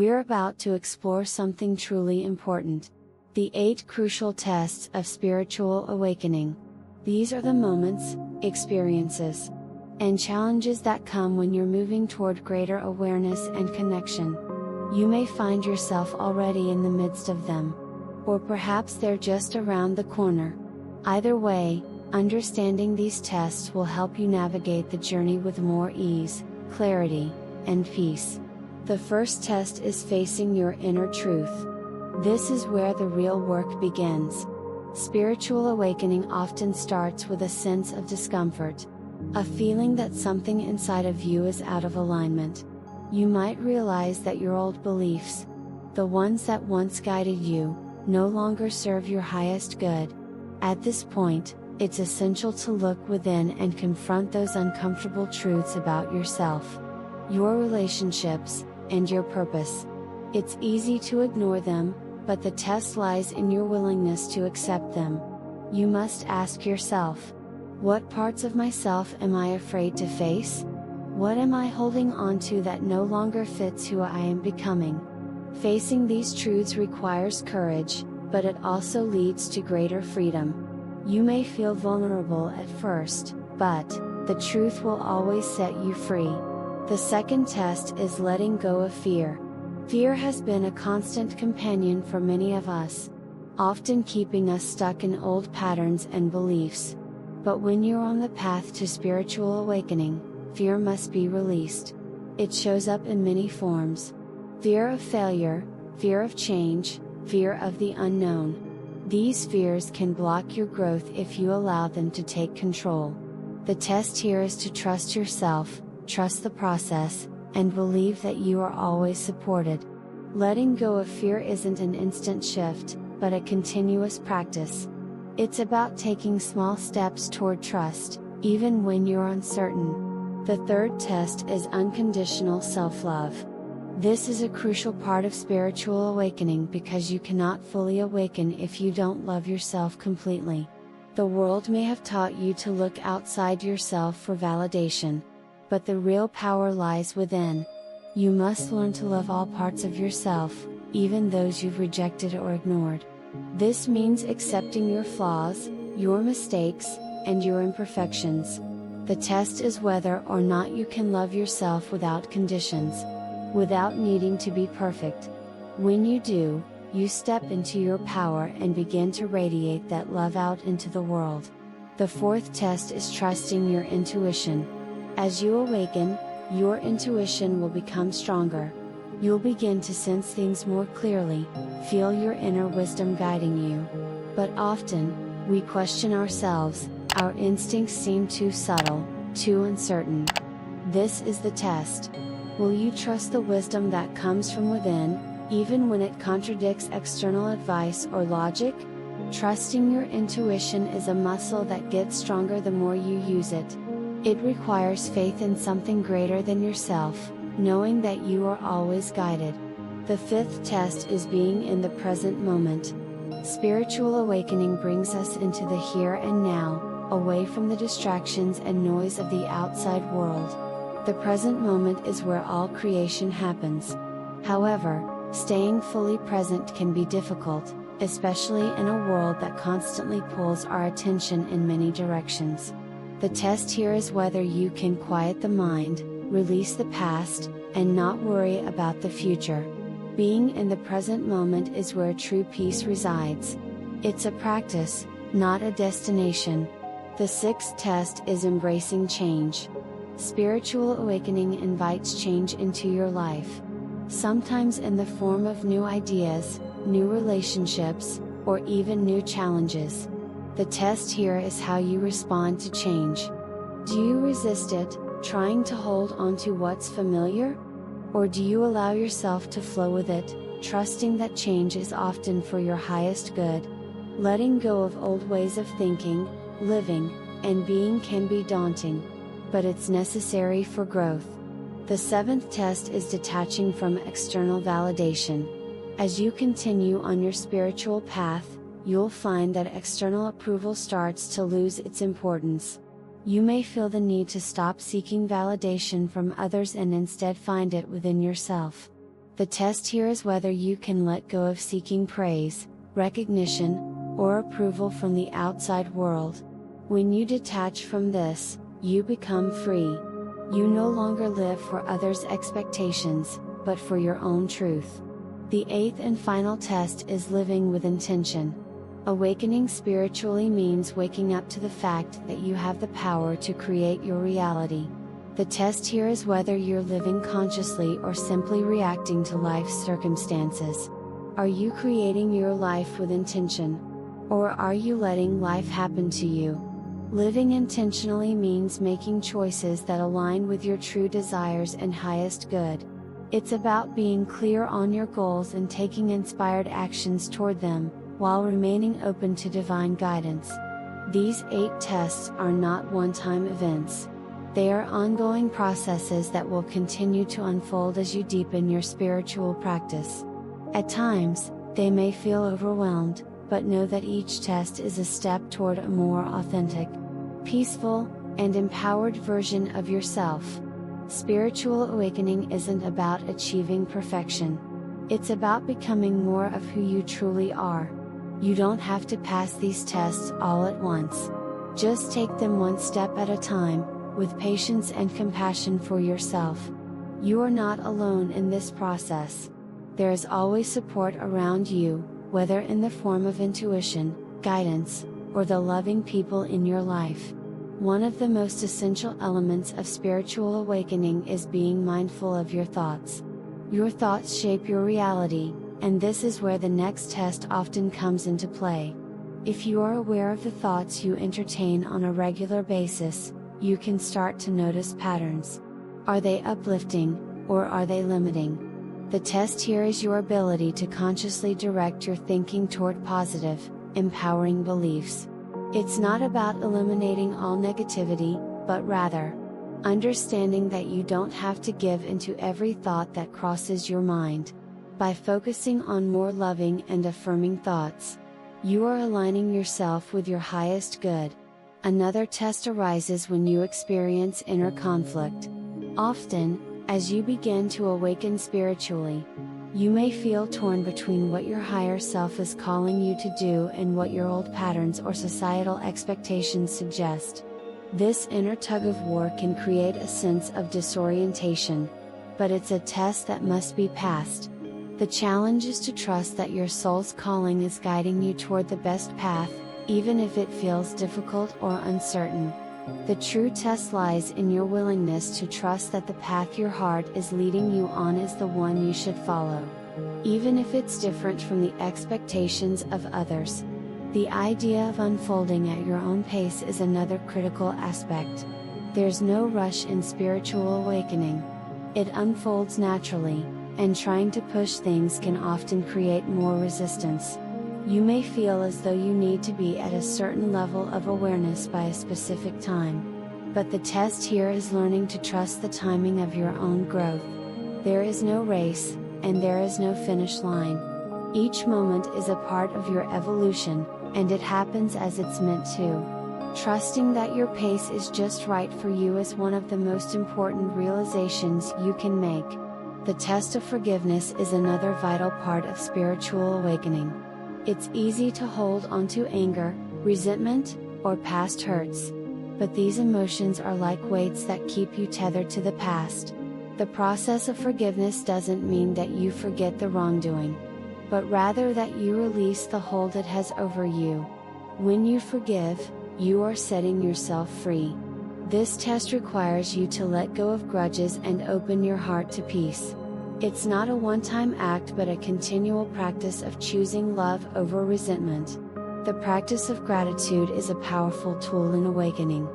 We're about to explore something truly important. The 8 crucial tests of spiritual awakening. These are the moments, experiences, and challenges that come when you're moving toward greater awareness and connection. You may find yourself already in the midst of them. Or perhaps they're just around the corner. Either way, understanding these tests will help you navigate the journey with more ease, clarity, and peace. The first test is facing your inner truth. This is where the real work begins. Spiritual awakening often starts with a sense of discomfort. A feeling that something inside of you is out of alignment. You might realize that your old beliefs, the ones that once guided you, no longer serve your highest good. At this point, it's essential to look within and confront those uncomfortable truths about yourself, your relationships, and your purpose. It's easy to ignore them, but the test lies in your willingness to accept them. You must ask yourself, what parts of myself am I afraid to face? What am I holding on to that no longer fits who I am becoming? Facing these truths requires courage, but it also leads to greater freedom. You may feel vulnerable at first, but the truth will always set you free. The second test is letting go of fear. Fear has been a constant companion for many of us, often keeping us stuck in old patterns and beliefs. But when you're on the path to spiritual awakening, fear must be released. It shows up in many forms. Fear of failure, fear of change, fear of the unknown. These fears can block your growth if you allow them to take control. The test here is to trust yourself, trust the process, and believe that you are always supported. Letting go of fear isn't an instant shift, but a continuous practice. It's about taking small steps toward trust, even when you're uncertain. The third test is unconditional self-love. This is a crucial part of spiritual awakening because you cannot fully awaken if you don't love yourself completely. The world may have taught you to look outside yourself for validation, but the real power lies within. You must learn to love all parts of yourself, even those you've rejected or ignored. This means accepting your flaws, your mistakes, and your imperfections. The test is whether or not you can love yourself without conditions, without needing to be perfect. When you do, you step into your power and begin to radiate that love out into the world. The fourth test is trusting your intuition. As you awaken, your intuition will become stronger. You'll begin to sense things more clearly, feel your inner wisdom guiding you. But often, we question ourselves, our instincts seem too subtle, too uncertain. This is the test. Will you trust the wisdom that comes from within, even when it contradicts external advice or logic? Trusting your intuition is a muscle that gets stronger the more you use it. It requires faith in something greater than yourself, knowing that you are always guided. The fifth test is being in the present moment. Spiritual awakening brings us into the here and now, away from the distractions and noise of the outside world. The present moment is where all creation happens. However, staying fully present can be difficult, especially in a world that constantly pulls our attention in many directions. The test here is whether you can quiet the mind, release the past, and not worry about the future. Being in the present moment is where true peace resides. It's a practice, not a destination. The sixth test is embracing change. Spiritual awakening invites change into your life. Sometimes in the form of new ideas, new relationships, or even new challenges. The test here is how you respond to change. Do you resist it, trying to hold on to what's familiar? Or do you allow yourself to flow with it, trusting that change is often for your highest good? Letting go of old ways of thinking, living, and being can be daunting, but it's necessary for growth. The seventh test is detaching from external validation. As you continue on your spiritual path, you'll find that external approval starts to lose its importance. You may feel the need to stop seeking validation from others and instead find it within yourself. The test here is whether you can let go of seeking praise, recognition, or approval from the outside world. When you detach from this, you become free. You no longer live for others' expectations, but for your own truth. The eighth and final test is living with intention. Awakening spiritually means waking up to the fact that you have the power to create your reality. The test here is whether you're living consciously or simply reacting to life's circumstances. Are you creating your life with intention? Or are you letting life happen to you? Living intentionally means making choices that align with your true desires and highest good. It's about being clear on your goals and taking inspired actions toward them, while remaining open to divine guidance. These 8 tests are not one-time events. They are ongoing processes that will continue to unfold as you deepen your spiritual practice. At times, they may feel overwhelmed, but know that each test is a step toward a more authentic, peaceful, and empowered version of yourself. Spiritual awakening isn't about achieving perfection. It's about becoming more of who you truly are. You don't have to pass these tests all at once. Just take them one step at a time, with patience and compassion for yourself. You are not alone in this process. There is always support around you, whether in the form of intuition, guidance, or the loving people in your life. One of the most essential elements of spiritual awakening is being mindful of your thoughts. Your thoughts shape your reality, and this is where the next test often comes into play. If you are aware of the thoughts you entertain on a regular basis, you can start to notice patterns. Are they uplifting, or are they limiting? The test here is your ability to consciously direct your thinking toward positive, empowering beliefs. It's not about eliminating all negativity, but rather, understanding that you don't have to give into every thought that crosses your mind. By focusing on more loving and affirming thoughts, you are aligning yourself with your highest good. Another test arises when you experience inner conflict. Often, as you begin to awaken spiritually, you may feel torn between what your higher self is calling you to do and what your old patterns or societal expectations suggest. This inner tug of war can create a sense of disorientation, but it's a test that must be passed. The challenge is to trust that your soul's calling is guiding you toward the best path, even if it feels difficult or uncertain. The true test lies in your willingness to trust that the path your heart is leading you on is the one you should follow, even if it's different from the expectations of others. The idea of unfolding at your own pace is another critical aspect. There's no rush in spiritual awakening. It unfolds naturally, and trying to push things can often create more resistance. You may feel as though you need to be at a certain level of awareness by a specific time. But the test here is learning to trust the timing of your own growth. There is no race, and there is no finish line. Each moment is a part of your evolution, and it happens as it's meant to. Trusting that your pace is just right for you is one of the most important realizations you can make. The test of forgiveness is another vital part of spiritual awakening. It's easy to hold onto anger, resentment, or past hurts. But these emotions are like weights that keep you tethered to the past. The process of forgiveness doesn't mean that you forget the wrongdoing, but rather that you release the hold it has over you. When you forgive, you are setting yourself free. This test requires you to let go of grudges and open your heart to peace. It's not a one-time act but a continual practice of choosing love over resentment. The practice of gratitude is a powerful tool in awakening.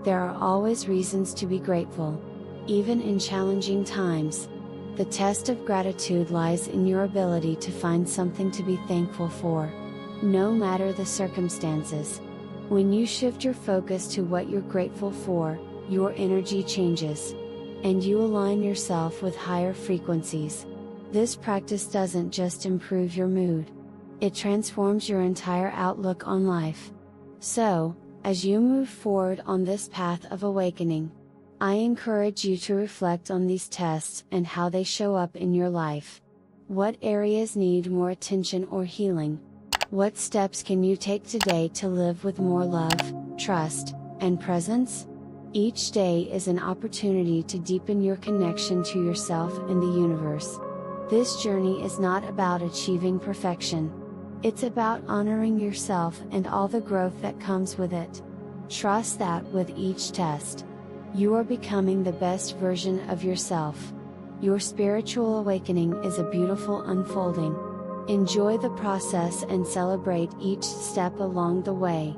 There are always reasons to be grateful, even in challenging times. The test of gratitude lies in your ability to find something to be thankful for, no matter the circumstances. When you shift your focus to what you're grateful for, your energy changes, and you align yourself with higher frequencies. This practice doesn't just improve your mood, it transforms your entire outlook on life. So, as you move forward on this path of awakening, I encourage you to reflect on these tests and how they show up in your life. What areas need more attention or healing? What steps can you take today to live with more love, trust, and presence? Each day is an opportunity to deepen your connection to yourself and the universe. This journey is not about achieving perfection. It's about honoring yourself and all the growth that comes with it. Trust that with each test, you are becoming the best version of yourself. Your spiritual awakening is a beautiful unfolding. Enjoy the process and celebrate each step along the way.